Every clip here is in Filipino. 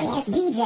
Science DJ.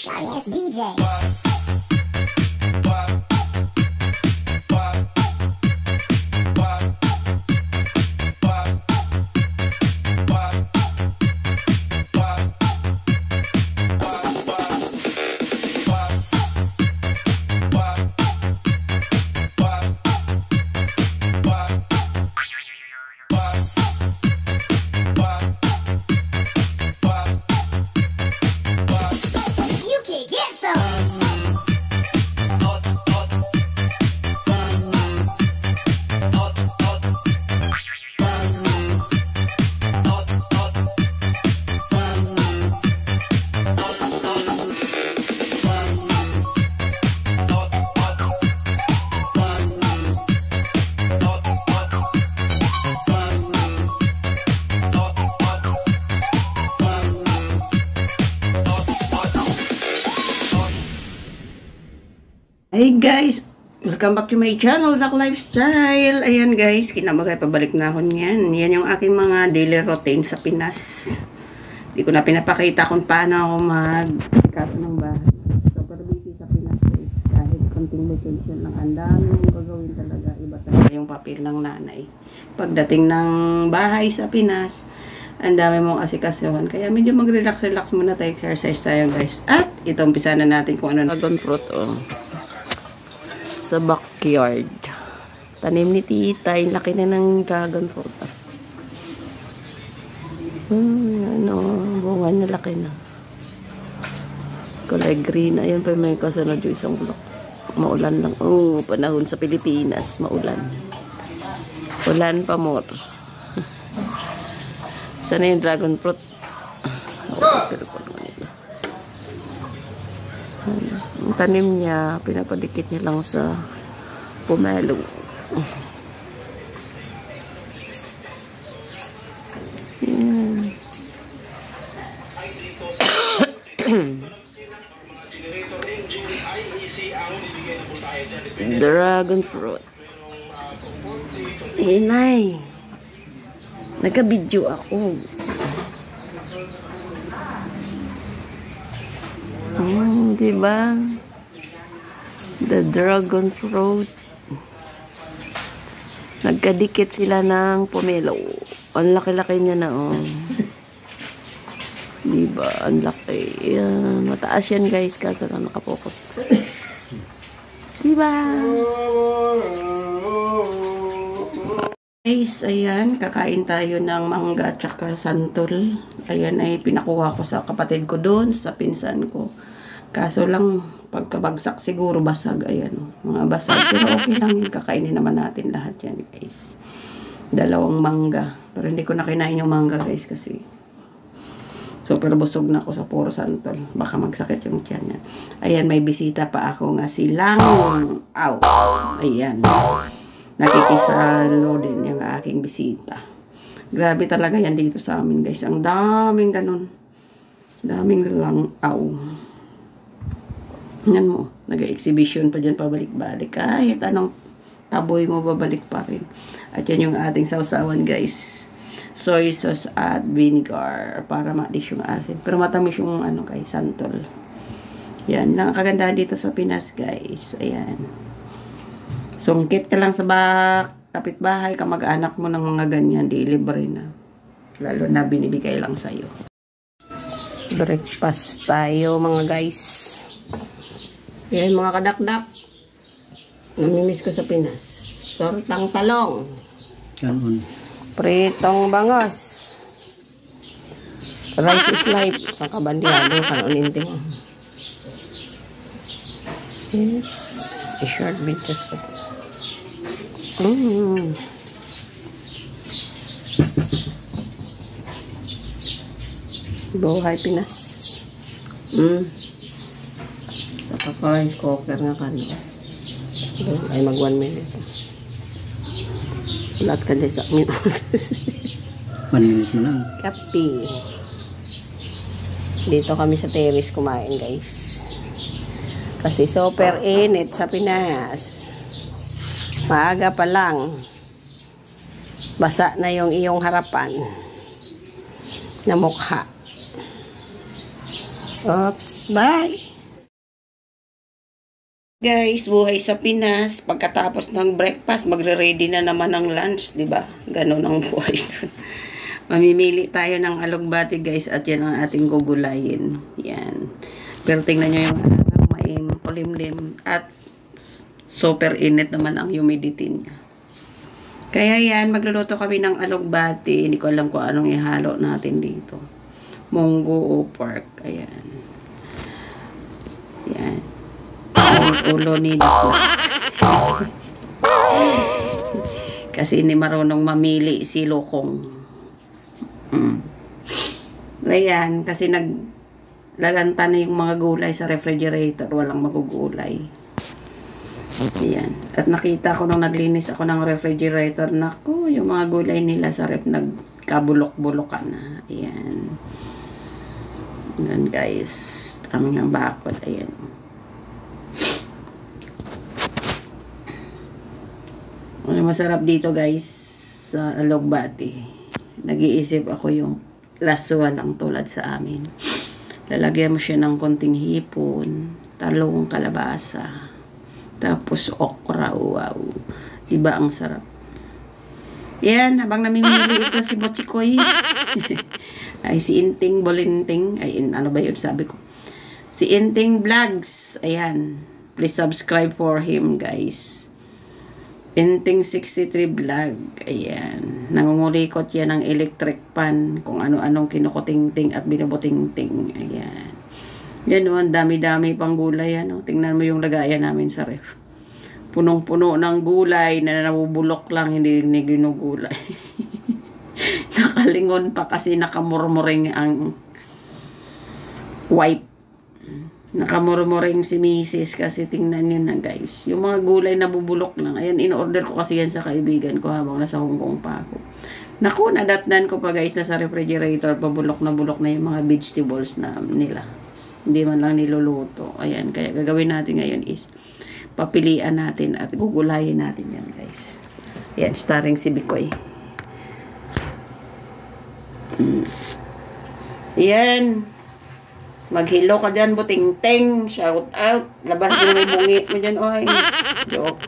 Science DJ. Hey guys, welcome back to my channel, Doc Lifestyle. Ayan guys, kinamagay pabalik na ako niyan. Yan yung aking mga daily routine sa Pinas. Hindi ko na pinapakita kung paano ako mag-cut ng bahay. Super busy sa Pinas guys. Kahit konting vacation lang, ang dami mong gagawin talaga. Iba talaga yung papel ng nanay. Pagdating ng bahay sa Pinas, ang dami mong asikasuhan. Kaya medyo mag-relax muna tayo, exercise tayo guys. At ito, umpisa na natin kung ano. Dragon fruit sa backyard. Tanim ni tita, yung laki na ng dragon fruit. Bunga niya laki na. Kulay green. Ayun pa may kasunod yung isang block. Maulan lang. Panahon sa Pilipinas. Maulan. Ulan pa more. Sana yung dragon fruit. Ang tanim niya, pinapadikit niya lang sa pomelo. Yan. Dragon fruit. Nay. Nagka-video ako. Diba? The dragon fruit. Nagkadikit sila ng pomelo. Ang laki-laki niya na, Diba? Ang laki. Yan. Mataas yan, guys. Kaso lang nakapokus. Diba? Guys, ayan. Kakain tayo ng mangga tsaka santol. Ayan ay pinakuha ko sa kapatid ko doon, sa pinsan ko. Kaso lang, pagkabagsak siguro basag. Ayan, mga basag. Pero okay lang yun. Kakainin naman natin lahat yan, guys. Dalawang mangga. Pero hindi ko na kinain yung mangga, guys, kasi super busog na ako sa puro santol. Baka magsakit yung tiyan yan. Ayan, may bisita pa ako nga silang. Ayan. Nakikisalo din yung aking bisita. Grabe talaga yan dito sa amin, guys. Ang daming ganun. Daming langaw. Yan mo, nag-exhibition pa dyan pabalik-balik. Kahit anong taboy mo, babalik pa rin. At yan yung ating sausawan, guys. Soy sauce at vinegar para ma-dish yung asin. Pero matamis yung guys, santol. Yan lang ang kagandahan dito sa Pinas, guys. Ayan. Sungkit ka lang sa kapitbahay, kamag-anak mo ng mga ganyan, di libre na. Lalo na binibigay lang sa'yo. Breakfast tayo mga guys. Yan mga kadakdak. Namimiss ko sa Pinas. Tortang talong. Kanon. Pritong bangos. Rice is life. Sa kabandiado, kanuninti mo. Yes. I-short videos ko. Buhay Pinas. Sa rice cooker nga kano. Ay mag 1 minute. Lahat ka dyan sa minutos. 1 minute mo lang. Kapi. Dito kami sa terrace kumain guys. Kasi super init sa Pinas. Maaga pa lang. Basa na yung iyong harapan. Na mukha. Oops, bye! Guys, buhay sa Pinas. Pagkatapos ng breakfast, magre-ready na naman ng lunch, di ba? Ganon ang buhay doon. Mamimili tayo ng alugbati, guys, at yan ang ating gugulayin. Yan. Pero tingnan nyo yung araw, may kulimlim at super init naman ang humidity niya. Kaya yan, magluluto kami ng alugbati. Hindi ko alam kung anong ihalo natin dito. Munggo o pork. Ayan. Yan. Ulo ni kasi hindi marunong mamili si Lokong. Ayan, kasi naglalanta na yung mga gulay sa refrigerator, walang magugulay. Ayan. At nakita ko nung naglinis ako ng refrigerator, naku, yung mga gulay nila sa ref nagkabulok-bulokan na. Ayan. Ayan guys, aming bakod. Ayan. Ano masarap dito guys sa alugbati. Nag-iisip ako yung laswa lang tulad sa amin. Lalagyan mo siya ng konting hipon, talong, kalabasa, tapos okra. Wow. Diba ang sarap? Yan, habang namimili ito si Bochikoy. Ay si Inting Bolinting. Ay ano ba yun sabi ko? Si Inting Vlogs. Ayan. Please subscribe for him guys. Inting 63 vlog. Ayan. Nangungulikot yan ng electric pan. Kung ano-anong kinukuting-ting at binubuting-ting. Ayan. Yan o. Ang dami-dami pang gulay. Ano? Tingnan mo yung lagayan namin sa ref. Punong-puno ng gulay na nabubulok lang. Hindi ginugulay. Nakalingon pa kasi nakamurmuring ang wipe. Nakamurmuring si Mrs. kasi tingnan nyo na guys. Yung mga gulay na bubulok lang. Ayan, in-order ko kasi yan sa kaibigan ko habang nasa Hong Kong pa ako. Naku, nadatnan ko pa guys na sa refrigerator. Pabulok na yung mga vegetables na nila. Hindi man lang niluluto. Ayan, kaya gagawin natin ngayon is papilian natin at gugulayin natin yan guys. Ayan, starring si Bikoy. Ayan. Maghilo ka dyan, buting-ting. Shout out. Labas mo yung bungi mo dyan, oy. Joke.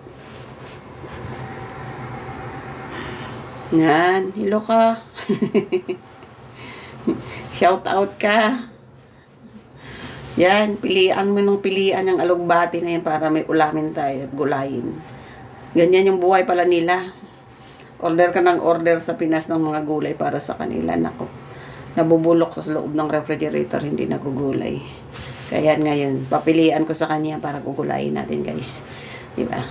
Yan. Hilo ka. Shout out ka. Yan. Pilian mo ng pilian yung alugbati na yan para may ulamin tayo at gulayin. Ganyan yung buhay pala nila. Order ka ng order sa Pinas ng mga gulay para sa kanila. Nako. Nabubulok sa loob ng refrigerator, hindi nagugulay. Kaya ngayon, papilian ko sa kanya para gugulayin natin guys. Diba?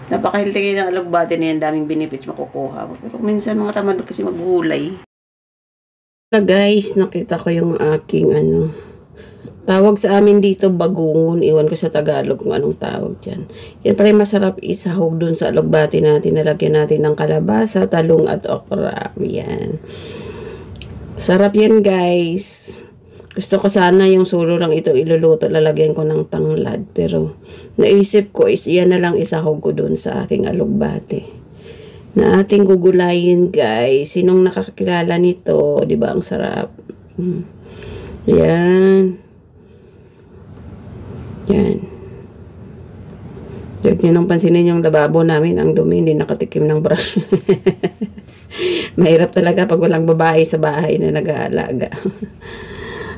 Napaka-healthy ng alugbati na yan, daming benefits makukuha. Pero minsan mga tamad kasi maggulay. Guys, nakita ko yung aking tawag sa amin dito bagungon. Iwan ko sa Tagalog kung anong tawag dyan. Yan pala masarap isahog dun sa alugbati natin. Nalagyan natin ng kalabasa, talong at okra. Yan. Sarap yan guys. Gusto ko sana yung sulo lang ito iluluto. Lalagyan ko ng tanglad. Pero naisip ko is iyan na lang isahog ko dun sa aking alugbati. Na ating gugulayin guys. Sinong nakakilala nito? Diba ang sarap? Yan. Yan. Huwag nyo nang pansinin yung lababo namin. Ang dumi. Hindi nakatikim ng brush. Mahirap talaga pag walang babae sa bahay na nag-aalaga.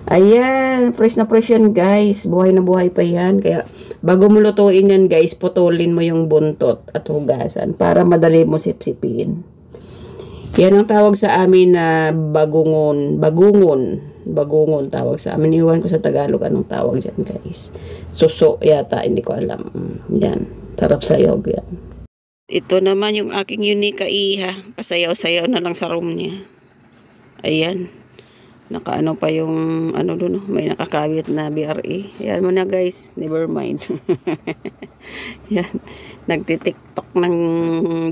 Ayan, fresh na fresh yan guys. Buhay na buhay pa yan. Kaya bago mo lutuin yan guys, putulin mo yung buntot at hugasan para madali mo sipsipin. Yan ang tawag sa amin na bagungon. Bagungon tawag sa amin. Iwan ko sa Tagalog anong tawag dyan guys. Suso yata, hindi ko alam. Yan, sarap sayaw yan. Ito naman yung aking Unica Iha. Pasayaw-sayaw na lang sa room niya. Ayan. Nakaano pa yung ano doon, may nakakabit na BRE. Yan mo na guys, never mind. Yan, nagti-TikTok ng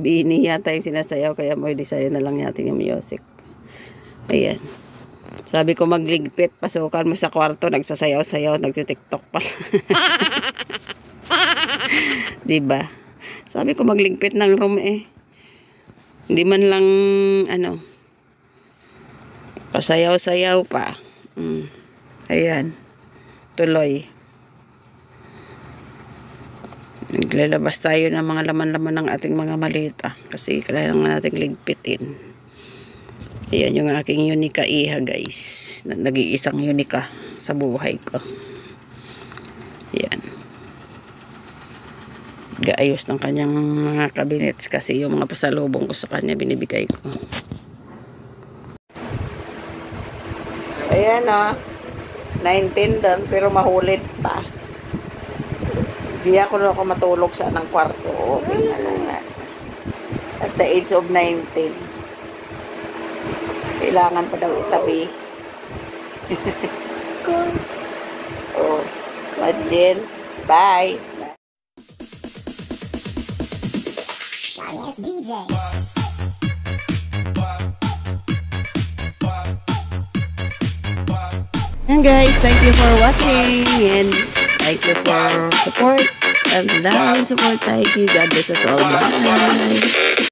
bini yata yung sinasayaw, kaya mo i-design na lang natin yung music. Ayan. Sabi ko magligpit, pasukan mo sa kwarto, nagsasayaw-sayaw, nagti-TikTok pa. Diba? Sabi ko magligpit ng room eh. Hindi man lang ano, pasayaw-sayaw pa. Ayan. Tuloy. Naglalabas tayo ng mga laman-laman ng ating mga malita. Kasi kailangan natin ligpitin. Ayan yung aking Unica Iha guys. Nag-iisang Unica sa buhay ko. Ayan. Gaayos ng kanyang mga cabinets kasi yung mga pasalubong ko sa kanya binibigay ko. Ayan o. 19 doon, pero mahulit pa. Hindi ako matulog sa anong kwarto. Okay na lang. At the age of 19. Kailangan pa daw itabi. Of course. Oh, imagine. Bye. Yes, DJ. And guys, thank you for watching and thank you for support and love and support. Thank you. God bless us all. Bye.